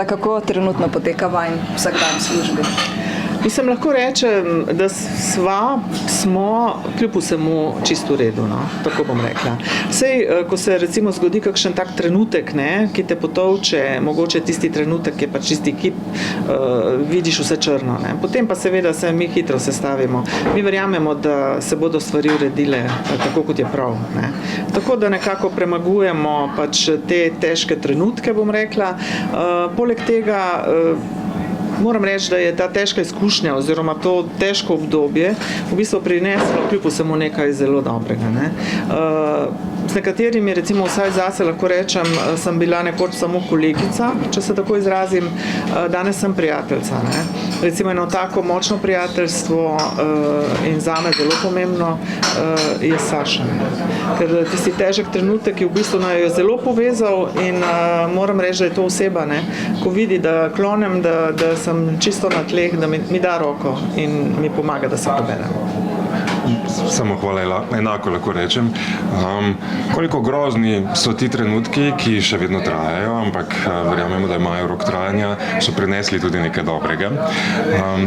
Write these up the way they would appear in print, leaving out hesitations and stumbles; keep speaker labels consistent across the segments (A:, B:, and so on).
A: Kako trenutno poteka vajn vsakdan službe?
B: Mislim, lahko rečem, da smo kljub vsemu čisto v redu, no? Tako bom rekla. Sej, ko se recimo zgodi kakšen tak trenutek, ne, ki te potovče, mogoče tisti trenutek je pač čisti kip, vidiš vse črno, ne. Potem pa seveda se mi hitro sestavimo. Mi verjamemo, da se bodo stvari uredile tako, kot je prav, ne. Tako da nekako premagujemo pač te težke trenutke, bom rekla. Poleg tega moram reči, da je ta težka izkušnja oziroma to težko obdobje v bistvu prineslo kljub vsemu nekaj zelo dobrega, ne. Z nekaterimi, recimo vsaj zase lahko rečem, sem bila nekoč samo kolegica, če se tako izrazim, danes sem prijateljica, ne. Recimo eno tako močno prijateljstvo in zame zelo pomembno je Saša, ne. Ker tisti težek trenutek je v bistvu jo zelo povezal in moram reči, da je to oseba, ne, ko vidi, da klonem, da sem čisto na tleh, da mi da roko in mi pomaga, da se preberem.
C: Samo hvala, enako lahko rečem. Koliko grozni so ti trenutki, ki še vedno trajajo, ampak verjamemo, da imajo rok trajanja, so prinesli tudi nekaj dobrega.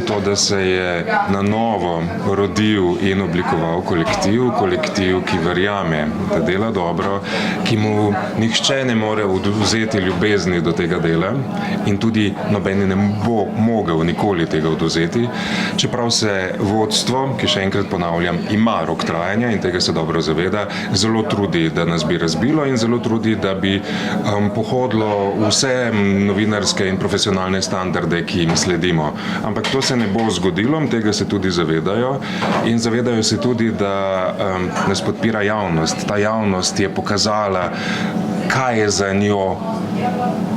C: To, da se je na novo rodil in oblikoval kolektiv, ki verjame, da dela dobro, ki mu nihče ne more odvzeti ljubezni do tega dela in tudi nobeni ne bo mogel nikoli tega odvzeti, čeprav se vodstvo, ki še enkrat ponavljam, ima rok trajanja in tega se dobro zaveda, zelo trudi, da nas bi razbilo in zelo trudi, da bi pohodilo vse novinarske in profesionalne standarde, ki jim sledimo. Ampak to se ne bo zgodilo, tega se tudi zavedajo in zavedajo se tudi, da nas podpira javnost. Ta javnost je pokazala, kaj je za njo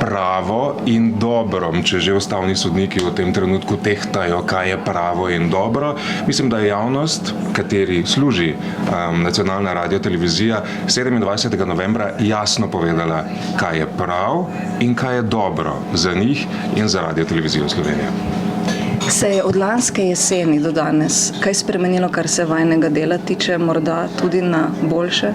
C: pravo in dobro, če že ustavni sodniki v tem trenutku tehtajo, kaj je pravo in dobro. Mislim, da je javnost, kateri služi nacionalna radiotelevizija, 27. novembra jasno povedala, kaj je prav in kaj je dobro za njih in za Radiotelevizijo Slovenija.
A: Se je od lanske jeseni do danes kaj spremenilo, kar se vajnega dela tiče, morda tudi na boljše?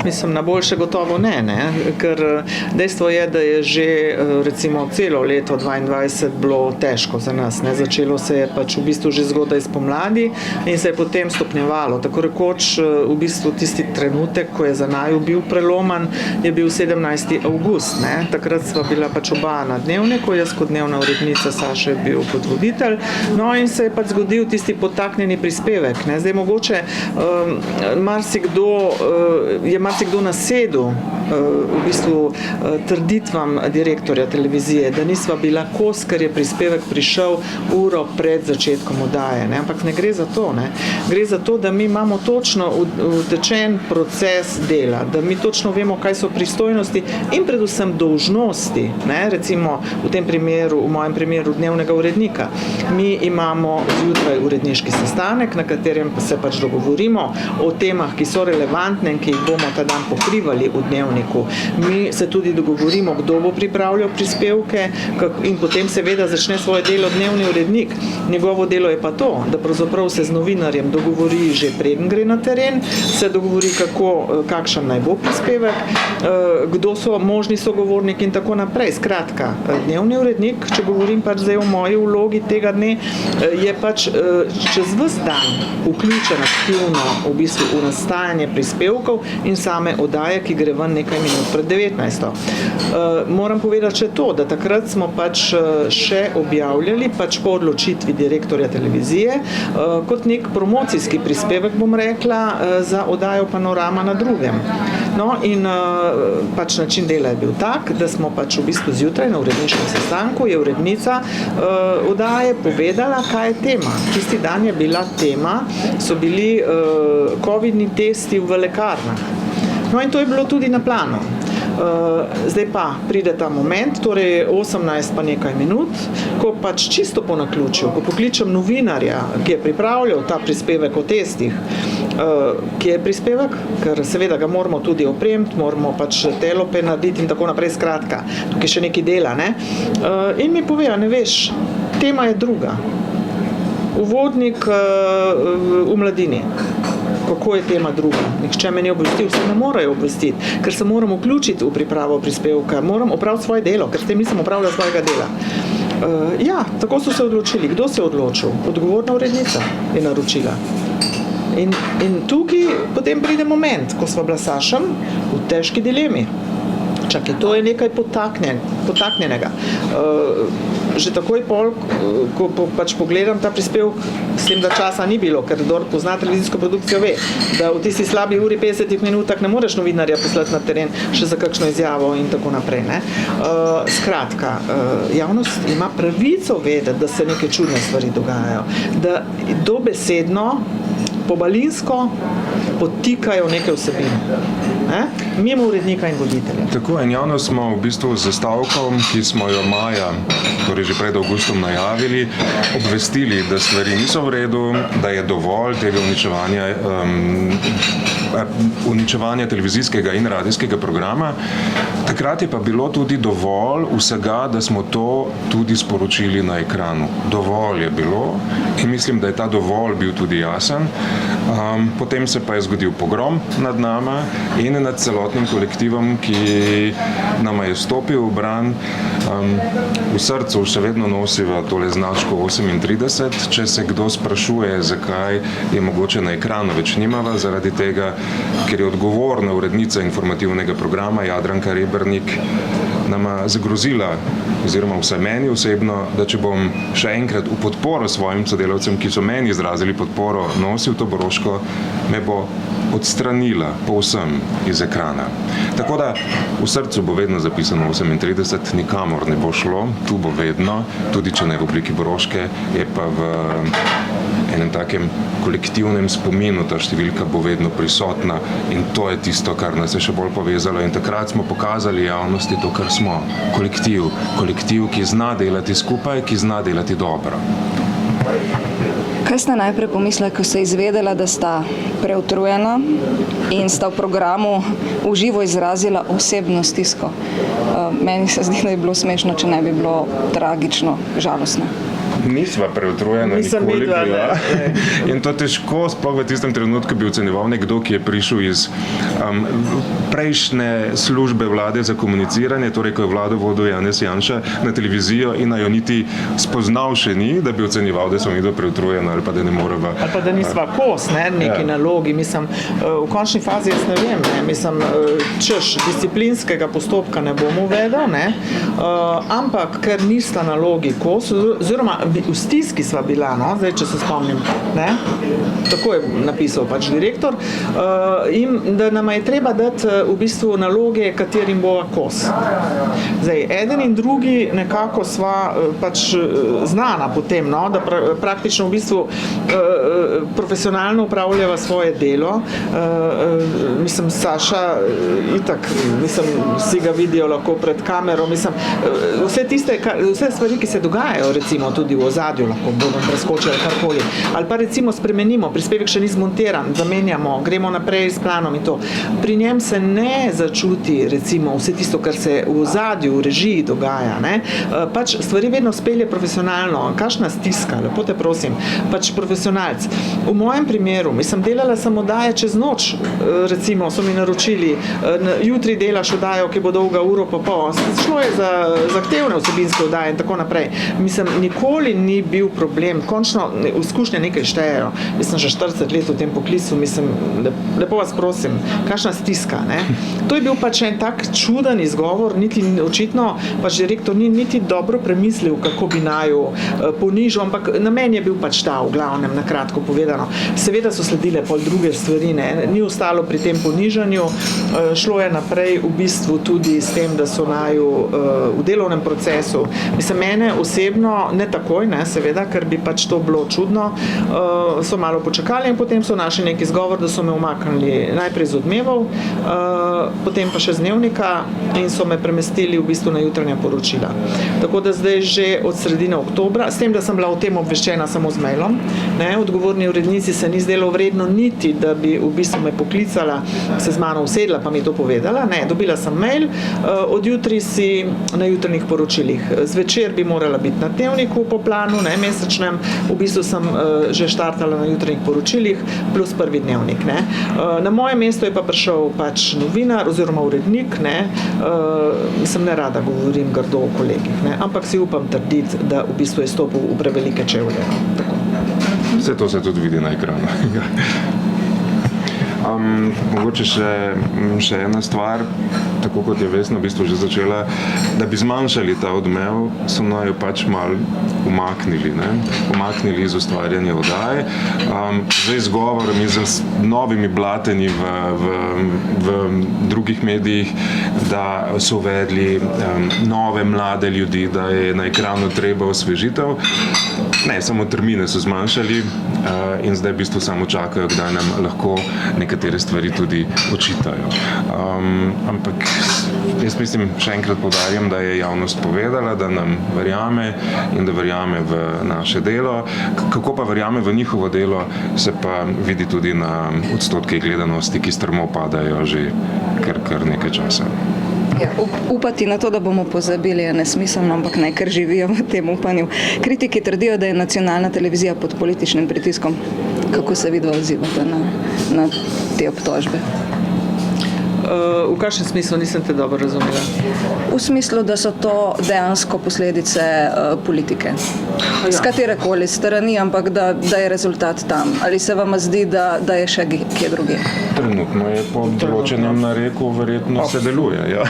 B: Mislim, na boljše gotovo ne, ker dejstvo je, da je že recimo celo leto 2022 bilo težko za nas, ne. Začelo se je pač v bistvu že zgodaj spomladi in se je potem stopnjevalo. Tako rekoč v bistvu tisti trenutek, ko je za naju bil preloman, je bil 17. avgust, ne. Takrat sva bila pač oba na Dnevniku, jaz kot dnevna urednica, Saša je bil kot voditelj. No in se je pač zgodil tisti podtaknjeni prispevek, ne. Zdaj mogoče marsikdo nasedel v bistvu trditvam direktorja televizije, da nisva bila kos, ker je prispevek prišel uro pred začetkom oddaje, ne. Ampak ne gre za to, ne. Gre za to, da mi imamo točno utečen proces dela, da mi točno vemo, kaj so pristojnosti in predvsem dolžnosti, ne. Recimo v tem primeru, v mojem primeru dnevnega urednika. Mi imamo zjutraj uredniški sestanek, na katerem se pač dogovorimo o temah, ki so relevantne in ki jih bomo ta dan pokrivali v Dnevniku. Mi se tudi dogovorimo, kdo bo pripravljal prispevke in potem seveda začne svoje delo dnevni urednik. Njegovo delo je pa to, da pravzaprav se z novinarjem dogovori že preden gre na teren, se dogovori, kakšen naj bo prispevek, kdo so možni sogovorniki in tako naprej. Skratka, dnevni urednik, če govorim pač zdaj o moji vlogi tega dne, je pač čez ves dan vključen aktivno v bistvu v nastajanje prispevkov in same oddaje, ki gre ven nekaj minut pred 19. Moram povedati še to, da takrat smo pač še objavljali, pač po odločitvi direktorja televizije, kot nek promocijski prispevek, bom rekla, za oddajo Panorama na drugem. No in pač način dela je bil tak, da smo pač v bistvu zjutraj na uredniškem sestanku je urednica oddaje povedala, kaj je tema. Tisti dan je bila tema, so bili covidni testi v lekarnah. No in to je bilo tudi na planu. Zdaj pa pride ta moment, torej 18 pa nekaj minut, ko pač čisto po naključju, ko pokličem novinarja, ki je pripravljal ta prispevek o testih, kje je prispevek, ker seveda ga moramo tudi opremiti, moramo pač telope narediti in tako naprej, skratka, tukaj še nekaj dela, ne? In mi pove, ne veš, tema je druga. Uvodnik v Mladini. kako je tema druga. Nihče me ni obvestil, vse me morajo obvestiti, ker se moram vključiti v pripravo prispevka, moram opraviti svoje delo, ker s tem nisem opravila svojega dela. Ja, tako so se odločili. Kdo se je odločil? Odgovorna urednica je naročila. In tukaj potem pride moment, ko sva bila s Sašem v težki dilemi. Čakaj, to je nekaj potaknjenega. Že takoj pol, ko pač pogledam ta prispevek, s tem, da časa ni bilo, ker kdor pozna televizijsko produkcijo ve, da v tisti slabi uri 50 minutah ne moreš novinarja poslati na teren še za kakšno izjavo in tako naprej. Ne? Skratka, javnost ima pravico vedeti, da se neke čudne stvari dogajajo, da dobesedno, pobalinsko potikajo neke vsebine. Mimo urednika in voditelja.
C: Tako, in javno smo v bistvu z zastavkom, ki smo jo maja, torej že pred avgustom najavili, obvestili, da stvari niso v redu, da je dovolj tega uničevanja televizijskega in radijskega programa. Takrat je pa bilo tudi dovolj vsega, da smo to tudi sporočili na ekranu. Dovolj je bilo in mislim, da je ta dovolj bil tudi jasen. Potem se pa je zgodil pogrom nad nama in nad celotnim kolektivom, ki nama je stopil v bran. V srcu še vedno nosiva tole značko 38. Če se kdo sprašuje, zakaj je mogoče na ekranu več nimava, zaradi tega, ker je odgovorna urednica informativnega programa Jadranka Rebernik nama zagrozila, oziroma vsaj meni osebno, da če bom še enkrat v podporo svojim sodelavcem, ki so meni izrazili podporo, nosil to broško, me bo odstranila povsem iz ekrana. Tako da v srcu bo vedno zapisano 38, nikamor ne bo šlo, tu bo vedno, tudi če ne v obliki broške, je pa v enem takem kolektivnem spominu ta številka bo vedno prisotna in to je tisto, kar nas je še bolj povezalo in takrat smo pokazali javnosti to, kar smo. Kolektiv, ki zna delati skupaj, ki zna delati dobro.
A: Kaj ste najprej pomislili, ko ste izvedela, da sta preutrujena in sta v programu v živo izrazila osebno stisko? Meni se zdi, da je bilo smešno, če ne bi bilo tragično, žalostno.
C: Nisva preutrujena nikoli bila. In to težko, sploh v tistem trenutku bi ocenjeval nekdo, ki je prišel iz prejšnje službe vlade za komuniciranje, torej ko je vlado vodil Janez Janša na televizijo in jo niti spoznal še ni, da bi ocenjeval, da smo mi preutrujena ali pa da ne moreva.
B: Ali pa da nisva kos, neki nalogi. Mislim, v končni fazi jaz ne vem, mislim, disciplinskega postopka ne bom uvedel, ampak ker nista nalogi kos, oziroma v stiski sva bila, zdaj, če se spomnim, tako je napisal pač direktor, in da nama je treba dati v bistvu naloge, katerim bova kos. Zdaj, eden in drugi nekako sva pač znana potem, da praktično v bistvu profesionalno upravljava svoje delo. Mislim, Saša itak, vsi ga vidijo lahko pred kamero, vse stvari, ki se dogajajo, recimo tudi v ozadju, lahko bodo preskočili karkoli. Ali pa recimo spremenimo, prispevek še ni zmontiran, zamenjamo, gremo naprej s planom in to. Pri njem se ne začuti recimo vse tisto, kar se v ozadju, v režiji dogaja. Pač stvari vedno spelje profesionalno. Kakšna stiska, lepo te prosim. Pač profesionalc. V mojem primeru, delala sem oddaje čez noč, recimo so mi naročili, jutri delaš oddajo, ki bo dolga uro pa pol. Šlo je za zahtevne vsebinske oddaje in tako naprej. Nikoli ni bil problem. Končno, izkušnje nekaj štejejo. Že 40 let v tem poklicu, lepo vas prosim, kakšna stiska, To je bil pač en tak čuden izgovor, niti očitno pač direktor ni niti dobro premislil, kako bi naju ponižal, ampak namen je bil pač ta, v glavnem, na kratko povedano. Seveda so sledile pol druge stvari, ni ostalo pri tem ponižanju, šlo je naprej v bistvu tudi s tem, da so naju v delovnem procesu, mene osebno, ne takoj, seveda, ker bi pač to bilo čudno, so malo počakali in potem so našli neki izgovor, da so me umaknili najprej z Odmevov, potem pa še z Dnevnika in so me premestili v bistvu na jutranja poročila. Tako da zdaj že od sredine oktobra, s tem, da sem bila o tem obveščena samo z mailom, odgovorni urednici se ni zdelo vredno niti, da bi v bistvu me poklicala, se z mano usedla pa mi to povedala, dobila sem mail, od jutri si na jutrnih poročilih. Zvečer bi morala biti na Dnevniku po planu, ne, mesečnem, v bistvu sem že štartala na jutranjih poročilih, plus prvi dnevnik. Ne. Na moje mesto je pa prišel pač novinar oziroma urednik, ne, ne rada govorim grdo o kolegih, ne, ampak si upam trditi, da v bistvu je stopil v prevelike čevlje.
C: Vse to se tudi vidi na ekranu. Mogoče še ena stvar, tako kot je Vesna v bistvu že začela, da bi zmanjšali ta odmev, so naju pač malo umaknili iz ustvarjanja oddaje. Zdaj z govorom in z novimi blatenji v drugih medijih, da so uvedli nove mlade ljudi, da je na ekranu treba osvežitev. Ne, samo termine so zmanjšali in zdaj v bistvu samo čakajo, kdaj nam lahko nekatere stvari tudi očitajo. Ampak jaz mislim, še enkrat poudarjam, da je javnost povedala, da nam verjame in da verjame v naše delo. Kako pa verjame v njihovo delo, se pa vidi tudi na odstotkih gledanosti, ki strmo padajo že kar nekaj časa.
A: Ja, upati na to, da bomo pozabili, je nesmiselno, ampak naj kar živijo v tem upanju. Kritiki trdijo, da je nacionalna televizija pod političnim pritiskom. Kako se vidva odzivate na te obtožbe?
B: V kakšnem smislu, nisem te dobro razumela?
A: V smislu, da so to dejansko posledice politike. Z katerekoli strani, ampak da je rezultat tam. Ali se vam zdi, da je še kje druge?
C: Trenutno je po določenem nareku verjetno se deluje. Ja.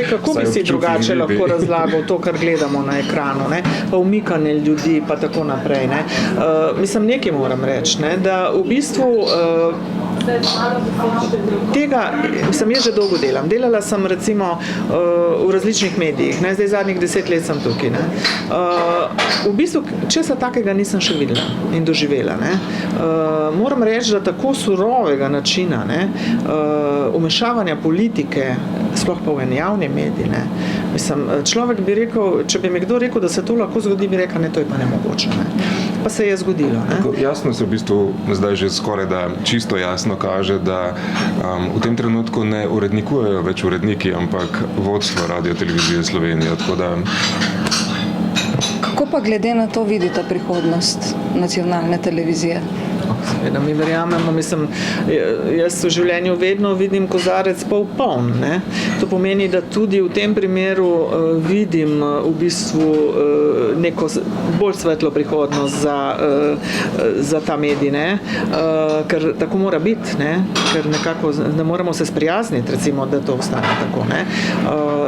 B: Kako bi si drugače lahko razlagal to, kar gledamo na ekranu, ne? Pa umikanje ljudi, pa tako naprej. Ne? Mislim, nekaj moram reči, ne? Da v bistvu tega sem jaz že dolgo delam. Delala sem recimo v različnih medijih, ne? Zdaj zadnjih 10 let sem tukaj. Ne? V bistvu česa takega nisem še videla in doživela. Ne? Moram reči, da tako surovega načina, ne? Umešavanja politike, sploh pa v en javni medij, ne? Mislim, človek bi rekel, če bi mi kdo rekel, da se to lahko zgodi, bi rekel, ne, to je pa nemogoče. Ne? Pa se je zgodilo. Ne?
C: Jasno se v bistvu zdaj že skoraj da čisto jasno kaže, da v tem trenutku ne urednikujejo več uredniki, ampak vodstvo Radiotelevizije Slovenije.
A: Kako pa glede na to vidite prihodnost nacionalne televizije?
B: Seveda, mi verjamemo, mislim, jaz v življenju vedno vidim kozarec poln, ne? To pomeni, da tudi v tem primeru vidim v bistvu neko bolj svetlo prihodnost za ta medij, ne? Ker tako mora biti, ne? Ker nekako ne moramo se sprijazniti, recimo, da to ostane tako, ne?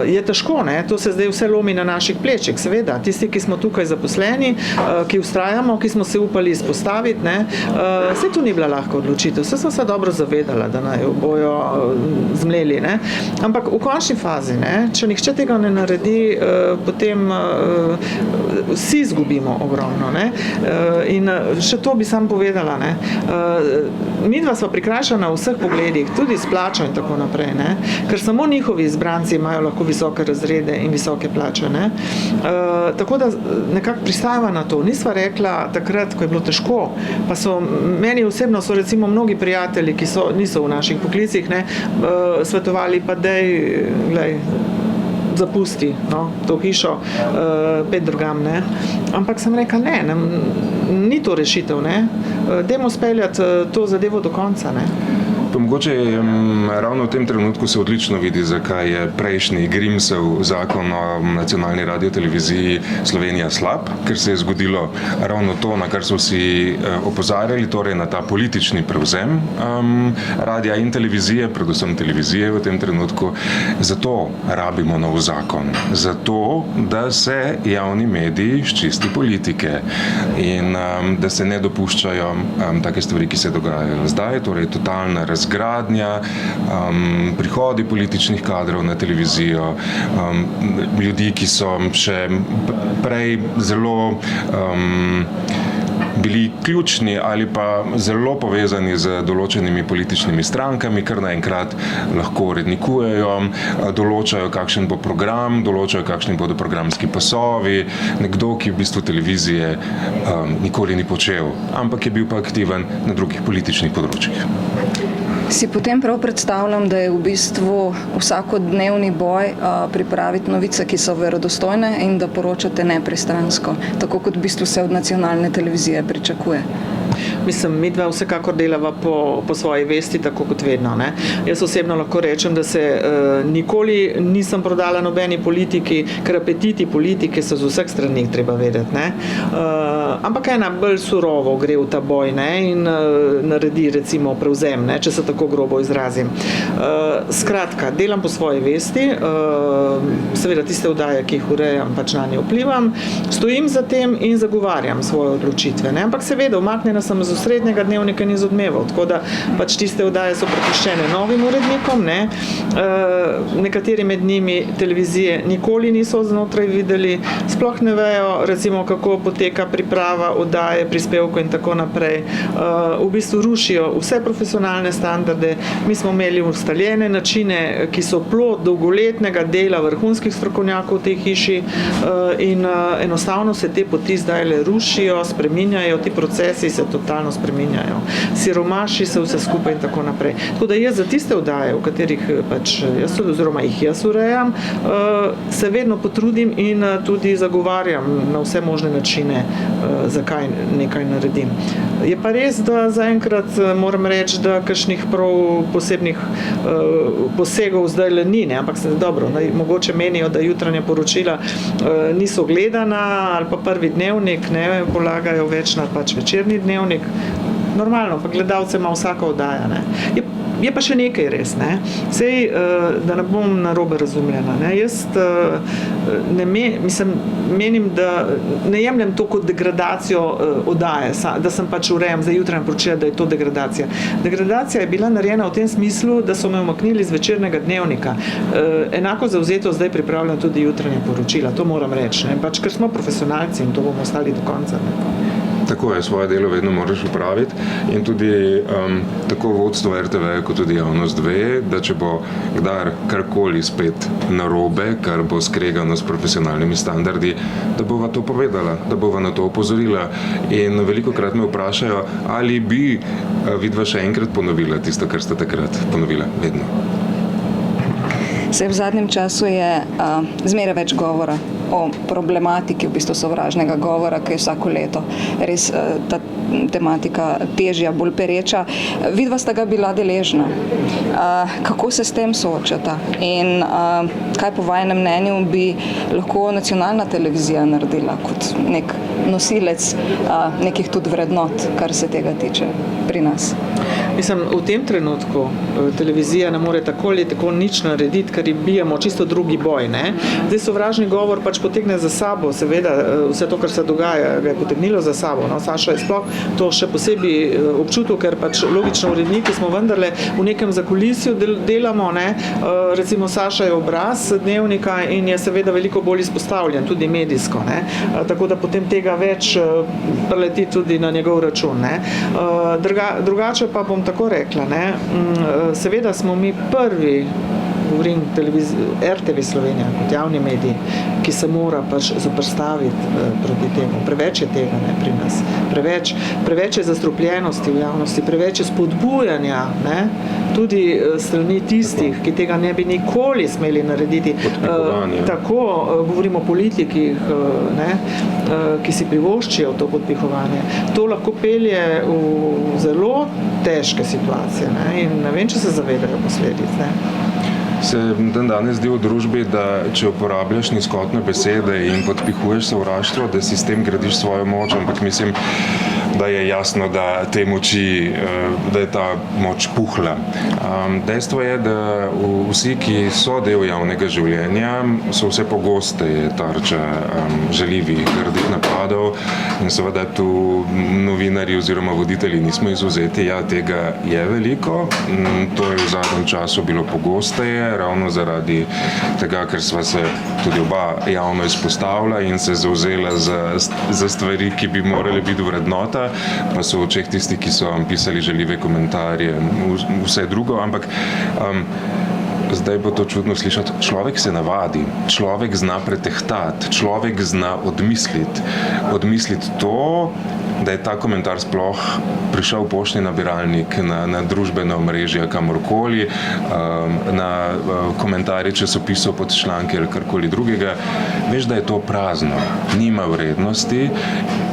B: Je težko, ne? To se zdaj vse lomi na naših plečih, seveda. Tisti, ki smo tukaj zaposleni, ki vztrajamo, ki smo se upali izpostaviti, ne? Vse tu ni bila lahko odločitev, vse sem se dobro zavedala, da naj bojo zmleli, ne? Ampak v končni fazi, ne? Če nihče tega ne naredi, potem vsi izgubimo ogromno, ne? In še to bi sam povedala, ne? Midva sva prikrajšana v vseh pogledih, tudi s plačo in tako naprej, ne? Ker samo njihovi izbranci imajo lahko visoke razrede in visoke plače, ne? Tako da nekako pristajava na to. Nisva rekla takrat, ko je bilo težko, pa so meni osebno so recimo mnogi prijatelji, ki niso v naših poklicih, ne, svetovali pa glej, zapusti, no, to hišo, pet drugam, ne. Ampak sem rekla, ne, ni to rešitev, ne. Dajmo speljati to zadevo do konca, ne.
C: Pa mogoče ravno v tem trenutku se odlično vidi, zakaj je prejšnji Grimsov zakon o nacionalni radioteleviziji Slovenija slab, ker se je zgodilo ravno to, na kar so vsi opozarjali, torej na ta politični prevzem radija in televizije, predvsem televizije v tem trenutku. Zato rabimo nov zakon. Zato, da se javni mediji ščisti politike in da se ne dopuščajo take stvari, ki se dogajajo zdaj, torej totalna razgradnja, prihodi političnih kadrov na televizijo, ljudi, ki so še prej zelo bili ključni ali pa zelo povezani z določenimi političnimi strankami, kar naenkrat lahko urednikujejo, določajo, kakšen bo program, določajo, kakšni bodo programski pasovi. Nekdo, ki v bistvu televizije nikoli ni počel, ampak je bil pa aktiven na drugih političnih področjih.
A: Si potem prav predstavljam, da je v bistvu vsakodnevni boj pripraviti novice, ki so verodostojne in da poročate nepristransko, tako kot v bistvu se od nacionalne televizije pričakuje.
B: Mislim, mi dva vsekakor delava po svoji vesti, tako kot vedno. Ne? Jaz osebno lahko rečem, da se nikoli nisem prodala nobeni politiki, ker apetiti politike so z vseh strani, treba vedeti. Ne? Ampak ena bolj surovo gre v ta boj, ne? In naredi recimo prevzem, ne? Če se tako grobo izrazim. Skratka, delam po svoji vesti, seveda tiste oddaje, ki jih urejam, pač na nje vplivam, stojim za tem in zagovarjam svoje odločitve. Ne? Ampak seveda, umaknjena sem z osrednjega dnevnika in iz Odmevov, tako da pač tiste oddaje so prepuščene novim urednikom, ne? Nekateri med njimi televizije nikoli niso znotraj videli, sploh ne vejo, recimo, kako poteka priprava oddaje, prispevkov in tako naprej. V bistvu rušijo vse profesionalne standarde. Mi smo imeli ustaljene načine, ki so plod dolgoletnega dela vrhunskih strokovnjakov v tej hiši in enostavno se te poti zdaj rušijo, spreminjajo, ti procesi se totalno spreminjajo. Siromaši se vse skupaj in tako naprej. Tako da jaz za tiste oddaje, v katerih pač jaz urejam, se vedno potrudim in tudi zagovarjam na vse možne načine, zakaj nekaj naredim. Je pa res, da zaenkrat moram reči, da kakšnih prav posebnih posegov zdaj le ni, ne? Ampak dobro, mogoče menijo, da jutranja poročila niso gledana ali pa prvi dnevnik, ne, polagajo več na pač večerni dnevnik. Normalno, pa gledalce ima vsaka oddaja. Ne. Je pa še nekaj res. Ne. Sej, da ne bom narobe razumljena. Ne. Jaz menim, da ne jemljem to kot degradacijo oddaje, da sem pač urejam za jutranje poročila, da je to degradacija. Degradacija je bila narejena v tem smislu, da so me umaknili z večernega dnevnika. Enako zavzeto zdaj pripravljam tudi jutranje poročila, to moram reči. Ne. Pač, ker smo profesionalci in to bomo ostali do konca. Ne.
C: Tako je, svoje delo vedno moraš upraviti in tudi tako vodstvo RTV kot tudi javnost ve, da če bo kdaj karkoli spet narobe, kar bo skregano s profesionalnimi standardi, da bova to povedala, da bova na to opozorila. In velikokrat me vprašajo, ali bi vidva še enkrat ponovila tisto, kar sta takrat ponovila, vedno.
A: V zadnjem času je zmeraj več govora o problematiki v bistvu sovražnega govora, ki je vsako leto res ta tematika težja, bolj pereča. Vidva sta ga bila deležna. Kako se s tem soočata? In kaj po vajinem mnenju bi lahko nacionalna televizija naredila kot nek nosilec nekih tudi vrednot, kar se tega tiče pri nas?
B: Mislim, v tem trenutku televizija ne more tako ali tako nič narediti, ker bijemo čisto drugi boj. Ne? Zdaj sovražni govor pač potegne za sabo, seveda vse to, kar se dogaja, ga je potegnilo za sabo. No? Saša je sploh to še posebej občutil, ker pač logično uredniki smo vendarle v nekem zakulisju delamo. Ne? Recimo Saša je obraz dnevnika in je seveda veliko bolj izpostavljen, tudi medijsko. Ne? Tako da potem tega več preleti tudi na njegov račun. Ne? Drugače pa bom tako rekla, ne? Seveda smo mi prvi, govorim RTV Slovenija kot javni medij, ki se mora pač zoperstaviti proti temu. Preveč je tega, ne, pri nas. Preveč je zastrupljenosti v javnosti, preveč je spodbujanja, ne, tudi strani tistih, ki tega ne bi nikoli smeli narediti. Tako govorimo o politikih, ne, ki si privoščijo to podpihovanje. To lahko pelje v zelo težke situacije, ne, in ne vem, če se zavedajo posledic. Ne.
C: Se dan danes zdi v družbi, da če uporabljaš nizkotne besede in podpihuješ sovraštvo, da si s tem gradiš svojo moč, ampak mislim, da je jasno, da te moči, da je ta moč puhla. Dejstvo je, da vsi, ki so del javnega življenja, so vse pogosteje tarča žaljivih, grdih napadov in seveda tu novinarji oziroma voditelji nismo izvzeti. Ja, tega je veliko, to je v zadnjem času bilo pogosteje, ravno zaradi tega, ker sva se tudi oba javno izpostavila in se zavzela za stvari, ki bi morali biti vrednota, pa so v očeh tisti, ki so pisali žaljive komentarje, vse drugo, ampak zdaj bo to čudno slišati, človek se navadi, človek zna pretehtati, človek zna odmisliti to, da je ta komentar sploh prišel v poštni nabiralnik, na družbeno omrežje, kamorkoli, na komentarje časopisov pod članke ali karkoli drugega, veš, da je to prazno, nima vrednosti.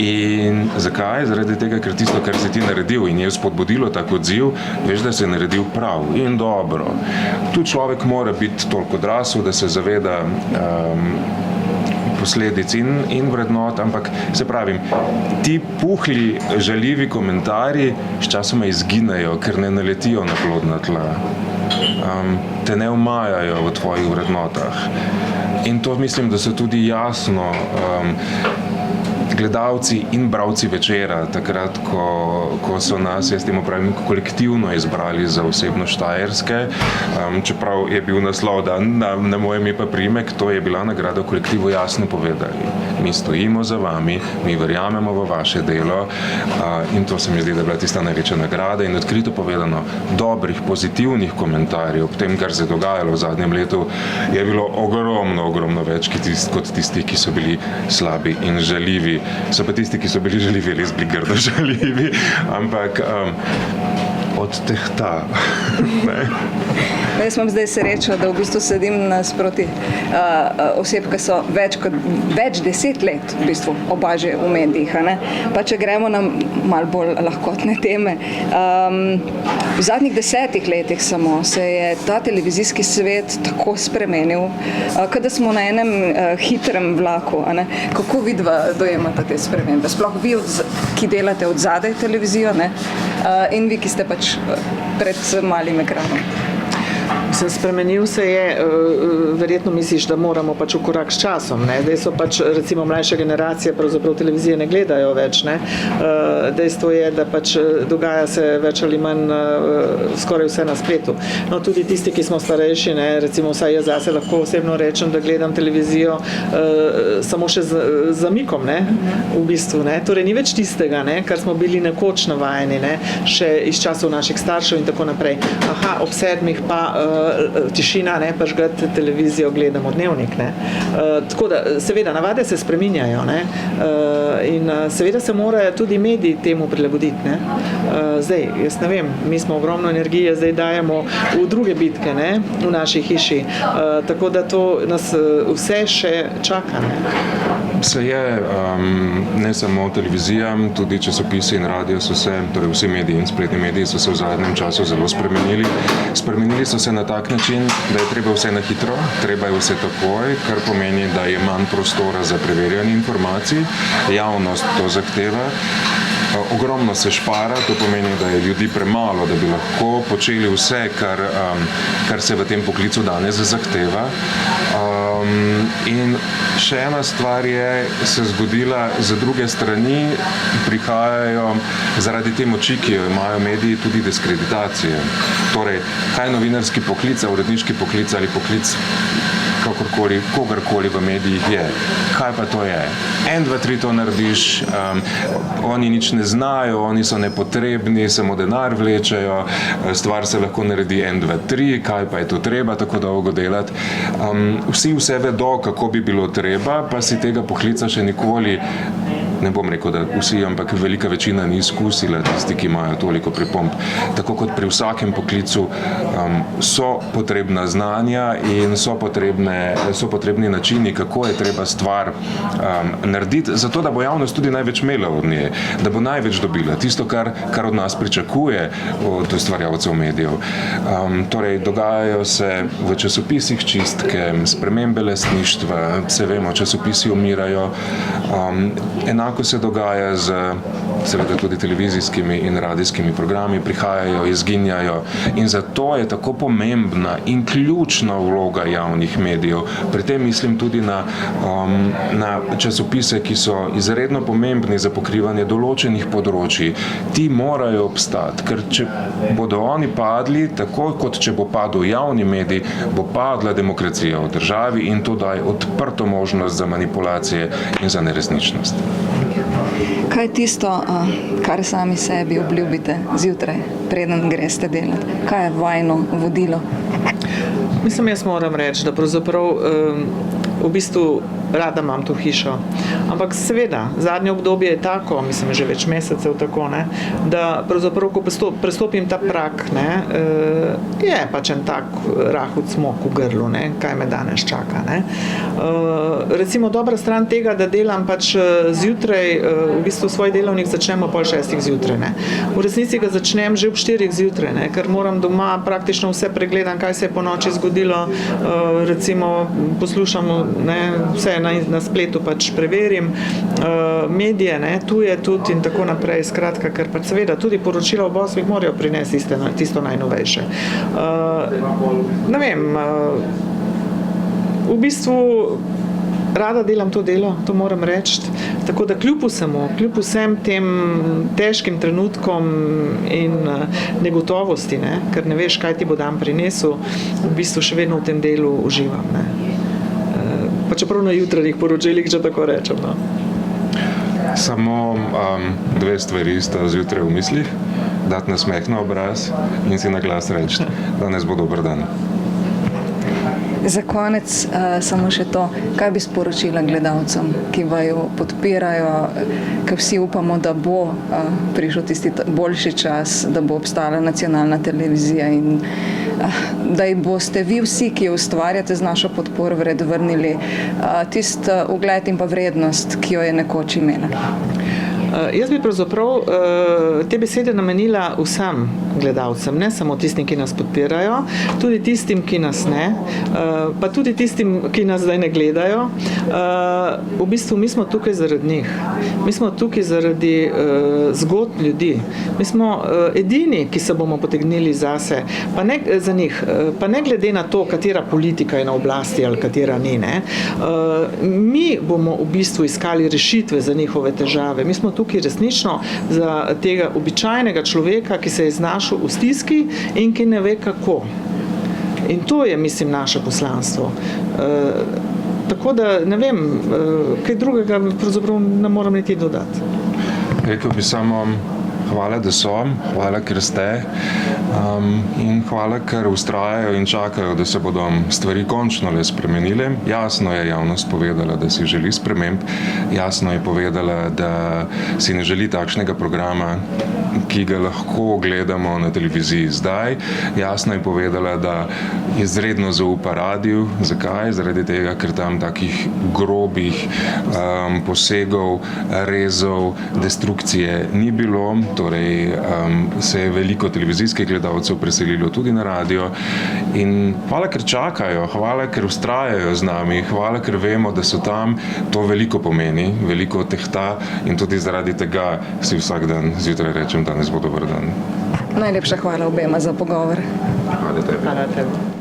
C: In zakaj? Zaradi tega, ker tisto, kar si ti naredil in je spodbudilo tak odziv, veš, da si naredil prav in dobro. Tu človek mora biti toliko odrasel, da se zaveda posledic in vrednot, ampak se pravim, ti puhli, žaljivi komentarji sčasoma izginejo, ker ne naletijo na plodna tla. Te ne omajajo v tvojih vrednotah. In to mislim, da so tudi jasno gledalci in bralci Večera, takrat, ko so nas, jaz temu pravim, kolektivno izbrali za osebnost Štajerske, čeprav je bil naslov dan na moje ime pa priimek, to je bila nagrada kolektivu jasno povedali. Mi stojimo za vami, mi verjamemo v vaše delo in to se mi zdi, da je bila tista največja nagrada in odkrito povedano, dobrih, pozitivnih komentarjev ob tem, kar se je dogajalo v zadnjem letu, je bilo ogromno več kot tisti, ki so bili slabi in žaljivi. So pa tisti, ki so bili žaljivi, res bili grdo žaljivi, ampak odtehta.
A: Jaz imam zdaj srečo, da v bistvu sedim nasproti oseb, ki so več 10 let v bistvu opažajo v medijih. Pa če gremo na malo bolj lahkotne teme. V zadnjih 10 letih samo se je ta televizijski svet tako spremenil, kot da smo na enem hitrem vlaku. Kako vidva dojemate te spremembe? Sploh vi, ki delate od zadaj televizijo, in vi, ki ste pač pred malim ekranom.
B: Spremenil se je, verjetno misliš, da moramo pač v korak s časom. Zdaj so pač recimo mlajše generacije pravzaprav televizije ne gledajo več. Dejstvo je, da pač dogaja se več ali manj skoraj vse na spletu. No, tudi tisti, ki smo starejši, recimo vsaj jaz zase lahko osebno rečem, da gledam televizijo samo še z zamikom, v bistvu. Torej ni več tistega, kar smo bili nekoč navajeni, še iz časov naših staršev in tako naprej. Aha, ob 7 pa tišina, pažgati televizijo, gledamo Dnevnik. Tako da, seveda, navade se spreminjajo in seveda se morajo tudi mediji temu prilagoditi. Zdaj, jaz ne vem, mi smo ogromno energije zdaj dajemo v druge bitke, v naši hiši, tako da to nas vse še čaka.
C: Se je, ne samo televizija, tudi časopisi in radio so se, torej vsi mediji in spletni mediji so se v zadnjem času zelo spremenili. Spremenili so se na tak način, da je treba vse na hitro, treba je vse takoj, kar pomeni, da je manj prostora za preverjanje informacij, javnost to zahteva. Ogromno se špara, to pomeni, da je ljudi premalo, da bi lahko počeli vse, kar se v tem poklicu danes zahteva. In še ena stvar se zgodila, z druge strani prihajajo zaradi te moči, ki jo imajo mediji, tudi diskreditacije. Torej, kaj novinarski poklic, uredniški poklic ali poklic kakorkoli, kogarkoli v medijih je. Kaj pa to je? 1, 2, 3 to narediš, oni nič ne znajo, oni so nepotrebni, samo denar vlečejo, stvar se lahko naredi 1, 2, 3, kaj pa je to treba tako dolgo delati. Vsi vse vedo, kako bi bilo treba, pa si tega poklica še nikoli, ne bom rekel, da vsi, ampak velika večina ni izkusila, tisti, ki imajo toliko pripomb. Tako kot pri vsakem poklicu so potrebna znanja in so potrebni načini, kako je treba stvar narediti, zato da bo javnost tudi največ imela od nje, da bo največ dobila, tisto, kar od nas pričakuje od ustvarjalcev medijev. Torej, dogajajo se v časopisih čistke, spremembe lastništva, se vemo, časopisi umirajo, enako se dogaja z seveda tudi televizijskimi in radijskimi programi, prihajajo, izginjajo in zato je tako pomembna in ključna vloga javnih medijev. Pri tem mislim tudi na časopise, ki so izredno pomembni za pokrivanje določenih področij. Ti morajo obstati, ker če bodo oni padli, tako kot če bo padel javni medij, bo padla demokracija v državi in to daje odprto možnost za manipulacije in za neresničnost.
A: Kaj je tisto, kar sami sebi obljubite zjutraj, preden greste delati? Kaj je vajno vodilo?
B: Mislim, jaz moram reči, da pravzaprav v bistvu rada imam to hišo. Ampak seveda, zadnje obdobje je tako, mislim, že več mesecev tako, ne, da pravzaprav, ko prestopim ta prak, ne, je pač en tak rahel cmok v grlu, ne, kaj me danes čaka. Ne. Recimo dobra stran tega, da delam pač zjutraj, v bistvu svoj delovnik začnem ob 5:30 zjutraj. Ne. V resnici ga začnem že ob 4 zjutraj, ne, ker moram doma praktično vse pregledam, kaj se je po noči zgodilo, recimo poslušamo, ne, vse na spletu pač preverim, medije, ne, tuje tudi in tako naprej, skratka, ker pač seveda tudi poročila ob 8 morajo prinesti tisto najnovejše. Ne vem, v bistvu rada delam to delo, to moram reči, tako da kljub vsem tem težkim trenutkom in negotovosti, ne, ker ne veš, kaj ti bo dan prinesel, v bistvu še vedno v tem delu uživam. Ne. Pa čeprav na jutranjih poročilih, če tako rečem. No.
C: Samo dve stvari sta zjutraj v mislih, dati nasmeh na obraz in si na glas reči, danes bo dober dan.
A: Za konec samo še to, kaj bi sporočila gledalcem, ki vaju podpirajo, ker vsi upamo, da bo prišel tisti boljši čas, da bo obstala nacionalna televizija in da ji boste vi vsi, ki jo ustvarjate z našo podporo, vrnili tisti ugled in pa vrednost, ki jo je nekoč imela.
B: Jaz bi pravzaprav te besede namenila vsem gledalcem, ne samo tistim, ki nas podpirajo, tudi tistim, ki nas ne, pa tudi tistim, ki nas zdaj ne gledajo. V bistvu mi smo tukaj zaradi njih. Mi smo tukaj zaradi zgodb ljudi. Mi smo edini, ki se bomo potegnili zase, pa ne za njih, pa ne glede na to, katera politika je na oblasti ali katera ni. Ne. Mi bomo v bistvu iskali rešitve za njihove težave. Mi smo tukaj resnično za tega običajnega človeka, ki se je znašel v stiski in ki ne ve kako. In to je, mislim, naše poslanstvo. Tako da, ne vem, kaj drugega pravzaprav ne moram niti dodati.
C: Rekel bi samo hvala, da so, hvala, ker ste in hvala, ker vztrajajo in čakajo, da se bodo stvari končno le spremenile. Jasno je javnost povedala, da si želi sprememb, jasno je povedala, da si ne želi takšnega programa, ki ga lahko gledamo na televiziji zdaj. Jasno je povedala, da izredno zaupa radiju. Zakaj? Zaradi tega, ker tam takih grobih posegov, rezov, destrukcije ni bilo. Torej se je veliko televizijskih gledalcev preselilo tudi na radio. In hvala, ker čakajo, hvala, ker vztrajajo z nami, hvala, ker vemo, da so tam. To veliko pomeni, veliko tehta in tudi zaradi tega si vsak dan zjutraj rečem, danes bo dober dan.
A: Najlepša hvala obema za pogovor.
C: Hvala tebi.
B: Hvala tebi.